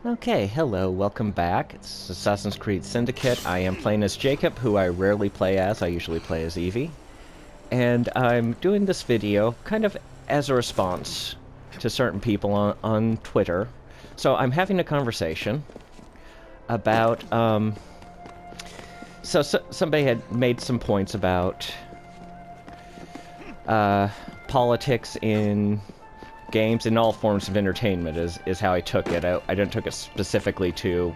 Okay, hello, welcome back. It's Assassin's Creed Syndicate. I am playing as Jacob, who I rarely play as. I usually play as Evie. And I'm doing this video kind of as a response to certain people on Twitter. So I'm having a conversation about, somebody had made some points about politics in games, in all forms of entertainment, is how I took it. I didn't took it specifically to,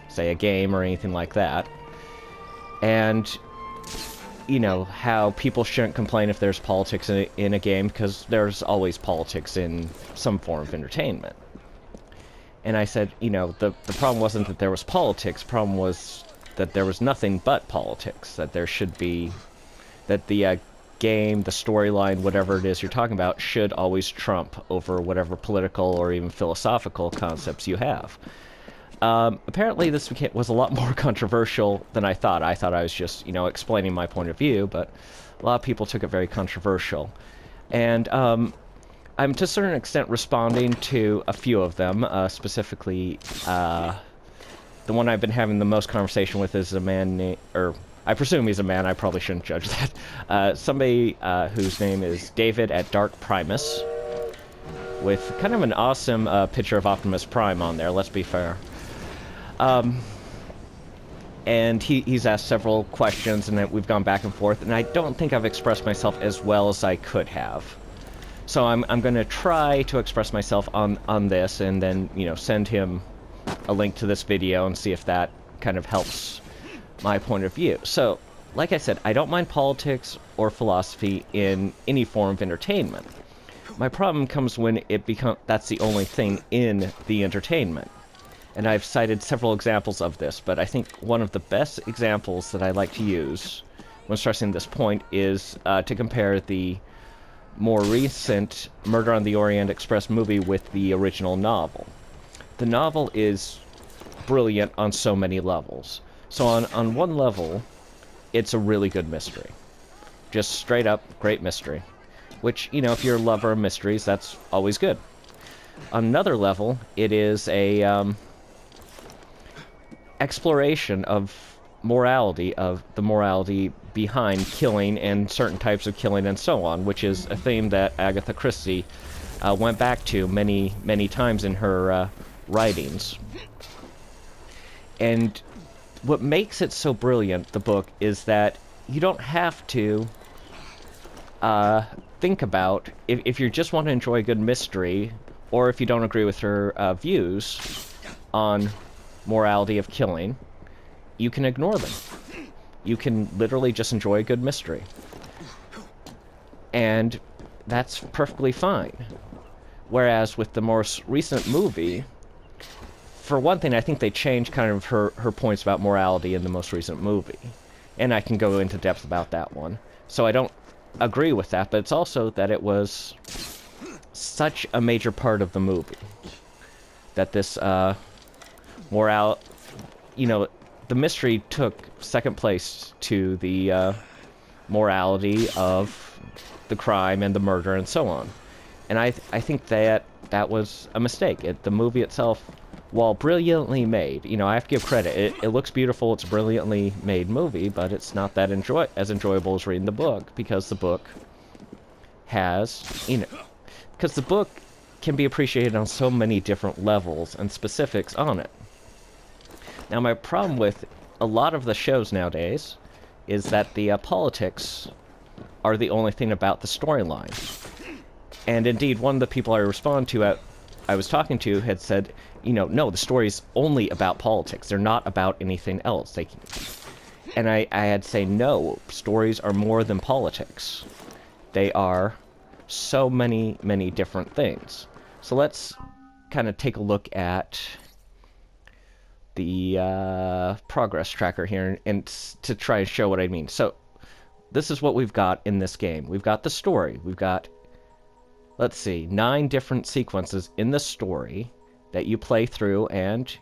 say, a game or anything like that. And, you know, how people shouldn't complain if there's politics in a game, because there's always politics in some form of entertainment. And I said, you know, the problem wasn't that there was politics, the problem was that there was nothing but politics, that there should be, that the game, the storyline, whatever it is you're talking about, should always trump over whatever political or even philosophical concepts you have. Apparently this was a lot more controversial than I thought. I thought I was just, you know, explaining my point of view, but a lot of people took it very controversial. And I'm to a certain extent responding to a few of them, specifically the one I've been having the most conversation with is a man named, or I presume he's a man, I probably shouldn't judge that. Somebody whose name is David at Dark Primus, with kind of an awesome picture of Optimus Prime on there, let's be fair. And he's asked several questions, and we've gone back and forth, and I don't think I've expressed myself as well as I could have. So I'm going to try to express myself on this, and then, you know, send him a link to this video and see if that kind of helps my point of view. So, like I said, I don't mind politics or philosophy in any form of entertainment. My problem comes when that's the only thing in the entertainment. And I've cited several examples of this, but I think one of the best examples that I like to use when stressing this point is to compare the more recent Murder on the Orient Express movie with the original novel. The novel is brilliant on so many levels. So on one level, it's a really good mystery. Just straight up great mystery. Which, you know, if you're a lover of mysteries, that's always good. On another level, it is a exploration of morality, of the morality behind killing and certain types of killing and so on, which is a theme that Agatha Christie went back to many, many times in her writings. And what makes it so brilliant, the book, is that you don't have to think about, if you just want to enjoy a good mystery, or if you don't agree with her views on morality of killing, you can ignore them. You can literally just enjoy a good mystery. And that's perfectly fine. Whereas with the most recent movie, for one thing, I think they changed kind of her points about morality in the most recent movie. And I can go into depth about that one. So I don't agree with that, but it's also that it was such a major part of the movie. That this, you know, the mystery took second place to the morality of the crime and the murder and so on. And I think that was a mistake. The movie itself, while brilliantly made, you know, I have to give credit. It looks beautiful, it's a brilliantly made movie, but it's not that as enjoyable as reading the book, because the book has, you know, because the book can be appreciated on so many different levels and specifics on it. Now, my problem with a lot of the shows nowadays is that the politics are the only thing about the storyline. And indeed, one of the people I was talking to had said, you know, no, the story's only about politics. They're not about anything else. And I had to say, no, stories are more than politics. They are so many, many different things. So let's kind of take a look at the progress tracker here and to try and show what I mean. So this is what we've got in this game. We've got the story. We've got, let's see, 9 different sequences in the story that you play through and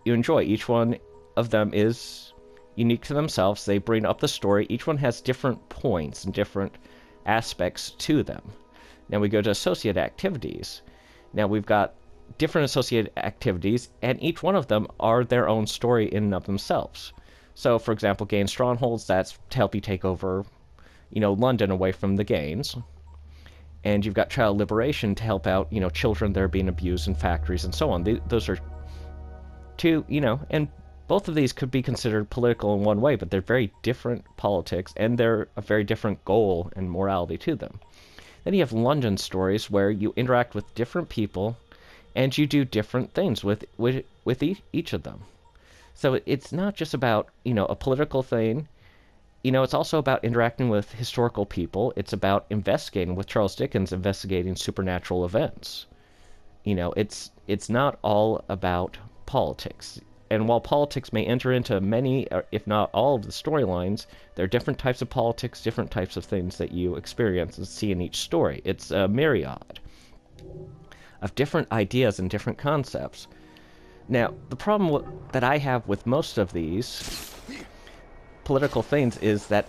you enjoy. Each one of them is unique to themselves. They bring up the story. Each one has different points and different aspects to them. Now we go to associate activities. Now we've got different associated activities, and each one of them are their own story in and of themselves. So, for example, gain strongholds, that's to help you take over, London away from the Gains. And you've got child liberation to help out, children that are being abused in factories and so on. Those are two, and both of these could be considered political in one way, but they're very different politics, and they're a very different goal and morality to them. Then you have London stories where you interact with different people, and you do different things with each of them. So it's not just about, a political thing. It's also about interacting with historical people. It's about investigating, with Charles Dickens, investigating supernatural events. It's not all about politics. And while politics may enter into many, if not all, of the storylines, there are different types of politics, different types of things that you experience and see in each story. It's a myriad of different ideas and different concepts. Now, the problem that I have with most of these political things is that,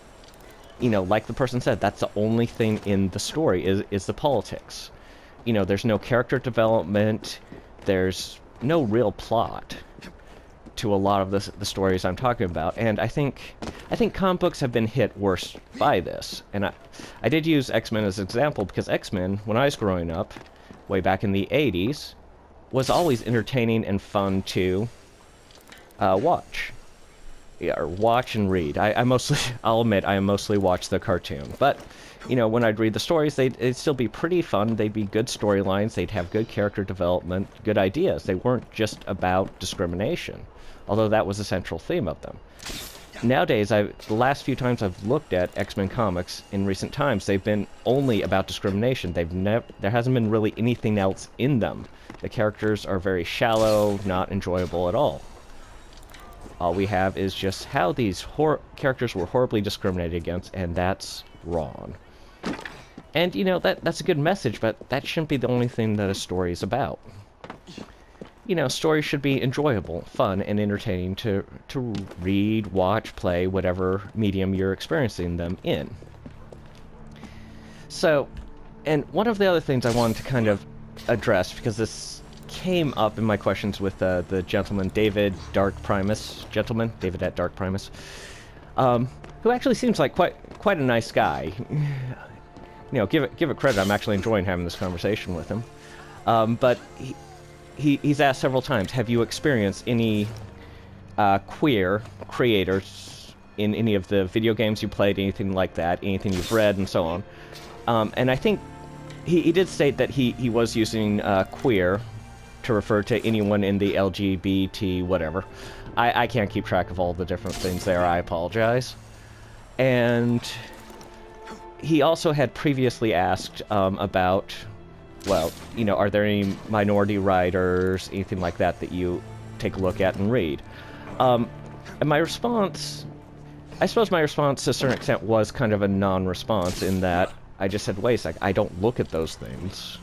like the person said, that's the only thing in the story is the politics. There's no character development, there's no real plot to a lot of the stories I'm talking about, and I think comic books have been hit worse by this. And I did use X-Men as an example because X-Men, when I was growing up, way back in the 80s, was always entertaining and fun to watch. Yeah, or watch and read. I'll admit, I mostly watch the cartoon, but when I'd read the stories, they'd still be pretty fun. They'd be good storylines. They'd have good character development, good ideas. They weren't just about discrimination, although that was a central theme of them. Nowadays, the last few times I've looked at X-Men comics in recent times, they've been only about discrimination. There hasn't been really anything else in them. The characters are very shallow, not enjoyable at all. All we have is just how these characters were horribly discriminated against, and that's wrong. And, that's a good message, but that shouldn't be the only thing that a story is about. Stories should be enjoyable, fun, and entertaining to read, watch, play, whatever medium you're experiencing them in. So, and one of the other things I wanted to kind of address, because this came up in my questions with the gentleman, David at Dark Primus, who actually seems like quite a nice guy. Give it credit, I'm actually enjoying having this conversation with him. But he's asked several times, have you experienced any queer creators in any of the video games you played, anything like that, anything you've read, and so on? And I think he did state that he was using queer to refer to anyone in the LGBT whatever. I can't keep track of all the different things there, I apologize. And he also had previously asked about, well, are there any minority writers, anything like that you take a look at and read? And my response, I suppose my response to a certain extent was kind of a non-response in that I just said, wait a sec, I don't look at those things.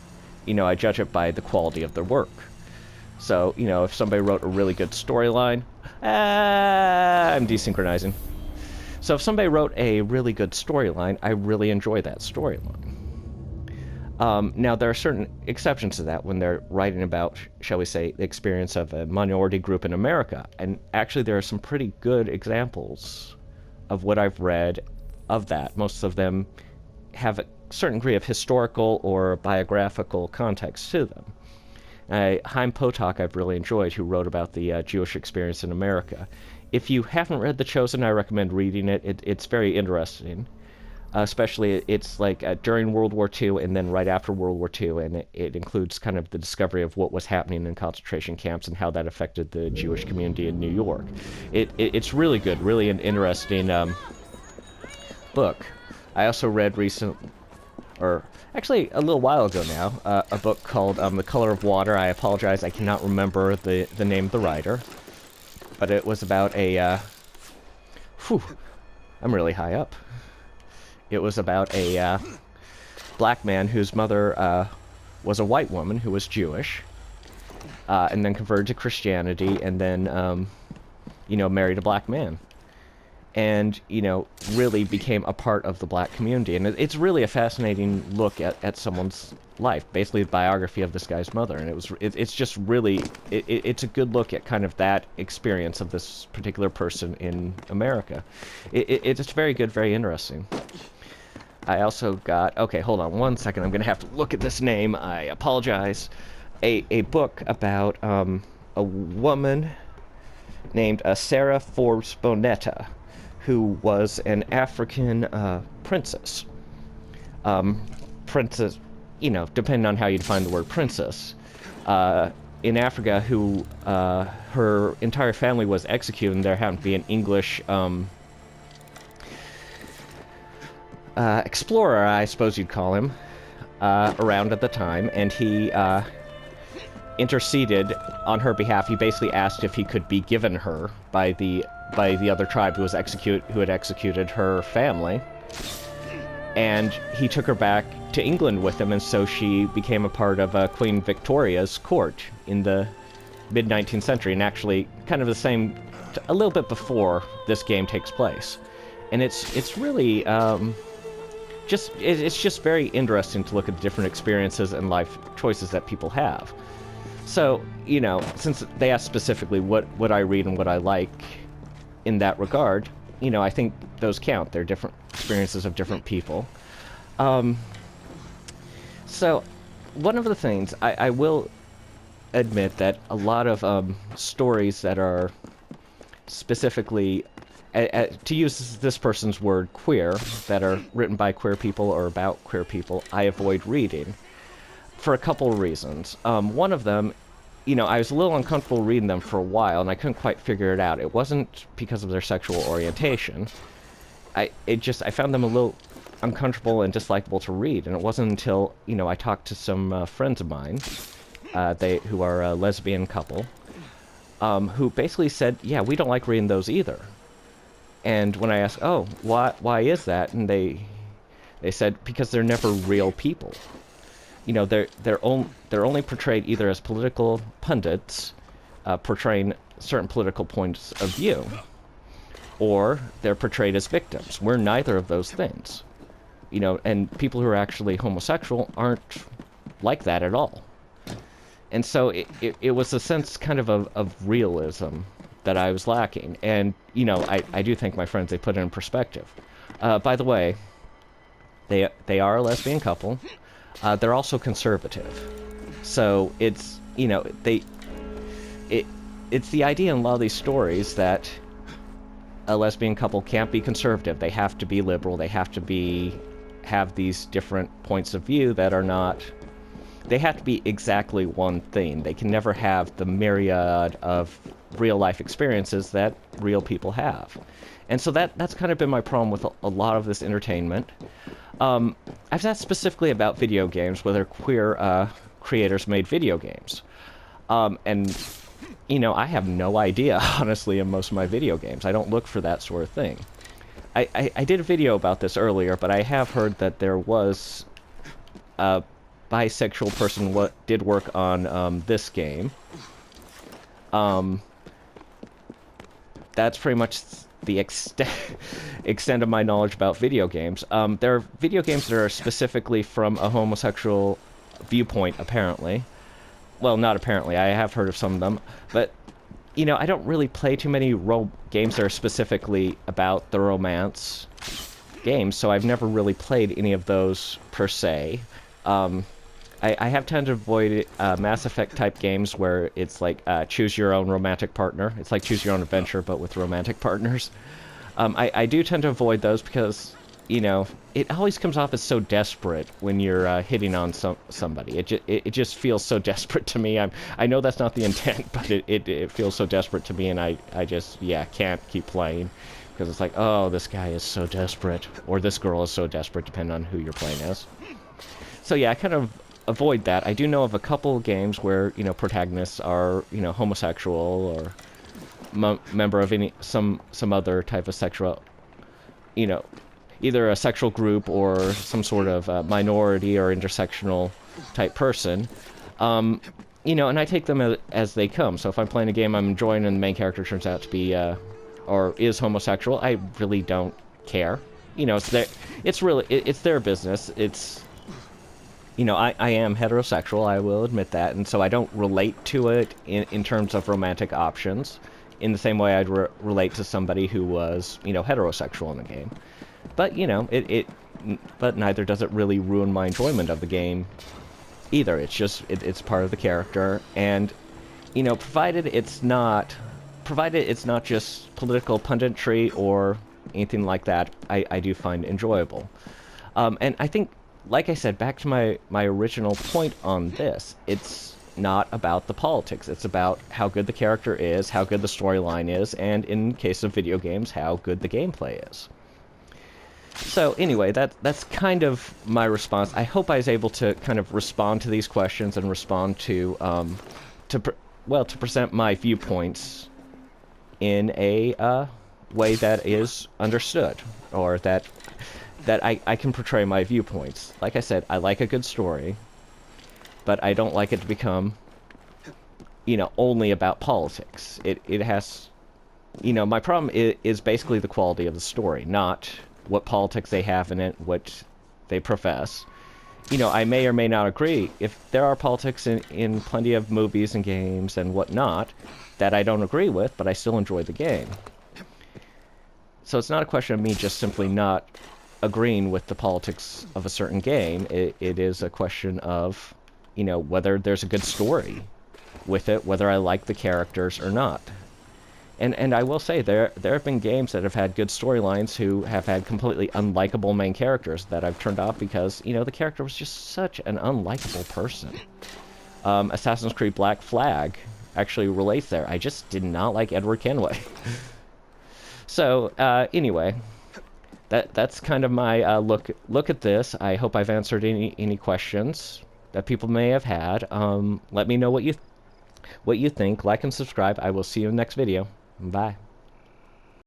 I judge it by the quality of their work. So, if somebody wrote a really good storyline, I'm desynchronizing. So if somebody wrote a really good storyline, I really enjoy that storyline. Now, there are certain exceptions to that when they're writing about, shall we say, the experience of a minority group in America. And actually, there are some pretty good examples of what I've read of that. Most of them have a certain degree of historical or biographical context to them. Chaim Potok I've really enjoyed, who wrote about the Jewish experience in America. If you haven't read The Chosen, I recommend reading it. It's very interesting. Especially, it's like during World War II and then right after World War II, and it includes kind of the discovery of what was happening in concentration camps and how that affected the Jewish community in New York. It's really good, really an interesting book. I also read actually a little while ago now, a book called The Color of Water. I apologize, I cannot remember the name of the writer, but it was about I'm really high up. It was about a black man whose mother was a white woman who was Jewish, and then converted to Christianity, and then, married a black man. and, you know, really became a part of the black community. And it's really a fascinating look at someone's life, basically the biography of this guy's mother. And it's just really, it's a good look at kind of that experience of this particular person in America. It's very good, very interesting. I also got, okay, hold on one second, I'm going to have to look at this name, I apologize. A book about a woman named Sarah Forbes Bonetta, who was an African princess. Princess, you know, depending on how you define the word princess, in Africa, who her entire family was executed, and there happened to be an English explorer, I suppose you'd call him, around at the time, and he interceded on her behalf. He basically asked if he could be given her by the other tribe who had executed her family, and he took her back to England with him, and so she became a part of Queen Victoria's court in the mid-19th century, and actually kind of the same, a little bit before this game takes place. And it's really it's just very interesting to look at the different experiences and life choices that people have. So, you know, since they asked specifically what I read and what I like in that regard, you know, I think those count. They're different experiences of different people. So, one of the things, I will admit that a lot of stories that are specifically, to use this person's word, queer, that are written by queer people or about queer people, I avoid reading. For a couple of reasons. One of them, you know, I was a little uncomfortable reading them for a while, and I couldn't quite figure it out. It wasn't because of their sexual orientation. I found them a little uncomfortable and dislikable to read, and it wasn't until, you know, I talked to some friends of mine, who are a lesbian couple, who basically said, yeah, we don't like reading those either. And when I asked, oh, why is that? And they said, because they're never real people. You know, they're only portrayed either as political pundits, portraying certain political points of view, or they're portrayed as victims. We're neither of those things. You know, and people who are actually homosexual aren't like that at all. And so it was a sense kind of realism that I was lacking. And, you know, I do think my friends, they put it in perspective. By the way, they are a lesbian couple. They're also conservative. So it's, you know, it's the idea in a lot of these stories that a lesbian couple can't be conservative. They have to be liberal. They have to have these different points of view that are not, they have to be exactly one thing. They can never have the myriad of real life experiences that real people have. And so that's kind of been my problem with a lot of this entertainment. I've asked specifically about video games, whether queer creators made video games. And, you know, I have no idea, honestly, in most of my video games. I don't look for that sort of thing. I did a video about this earlier, but I have heard that there was a bisexual person did work on this game. That's pretty much the extent of my knowledge about video games. There are video games that are specifically from a homosexual viewpoint, apparently. Well, not apparently. I have heard of some of them. But, you know, I don't really play too many games that are specifically about the romance games, so I've never really played any of those per se. I have tended to avoid Mass Effect type games where it's like choose your own romantic partner. It's like choose your own adventure, but with romantic partners. I do tend to avoid those because, you know, it always comes off as so desperate when you're hitting on somebody. It just feels so desperate to me. I know that's not the intent, but it feels so desperate to me, and I just, yeah, can't keep playing. Because it's like, oh, this guy is so desperate, or this girl is so desperate, depending on who you're playing as. So yeah, I kind of avoid that. I do know of a couple games where, you know, protagonists are, you know, homosexual or member of some other type of sexual, you know, either a sexual group or some sort of minority or intersectional type person. You know, and I take them as they come. So if I'm playing a game I'm enjoying and the main character turns out to be or is homosexual, I really don't care. You know, it's their business. It's, you know, I am heterosexual, I will admit that, and so I don't relate to it in terms of romantic options in the same way I'd relate to somebody who was, you know, heterosexual in the game. But, you know, but neither does it really ruin my enjoyment of the game either. It's just, it's part of the character, and, you know, provided it's not just political punditry or anything like that, I do find enjoyable. And I think, like I said, back to my original point on this, it's not about the politics. It's about how good the character is, how good the storyline is, and in case of video games, how good the gameplay is. So anyway, that's kind of my response. I hope I was able to kind of respond to these questions and respond to to present my viewpoints in a way that is understood, or that I can portray my viewpoints. Like I said, I like a good story, but I don't like it to become, you know, only about politics. It has, you know, my problem is basically the quality of the story, not what politics they have in it, what they profess. You know, I may or may not agree. If there are politics in plenty of movies and games and whatnot that I don't agree with, but I still enjoy the game. So it's not a question of me just simply not agreeing with the politics of a certain game. It is a question of, you know, whether there's a good story with it, whether I like the characters or not. And I will say, there have been games that have had good storylines who have had completely unlikable main characters that I've turned off because, you know, the character was just such an unlikable person. Assassin's Creed Black Flag actually relates there. I just did not like Edward Kenway. So, anyway, that's kind of my look at this. I hope I've answered any questions that people may have had. Let me know what you think. Like and subscribe. I will see you in the next video. Bye.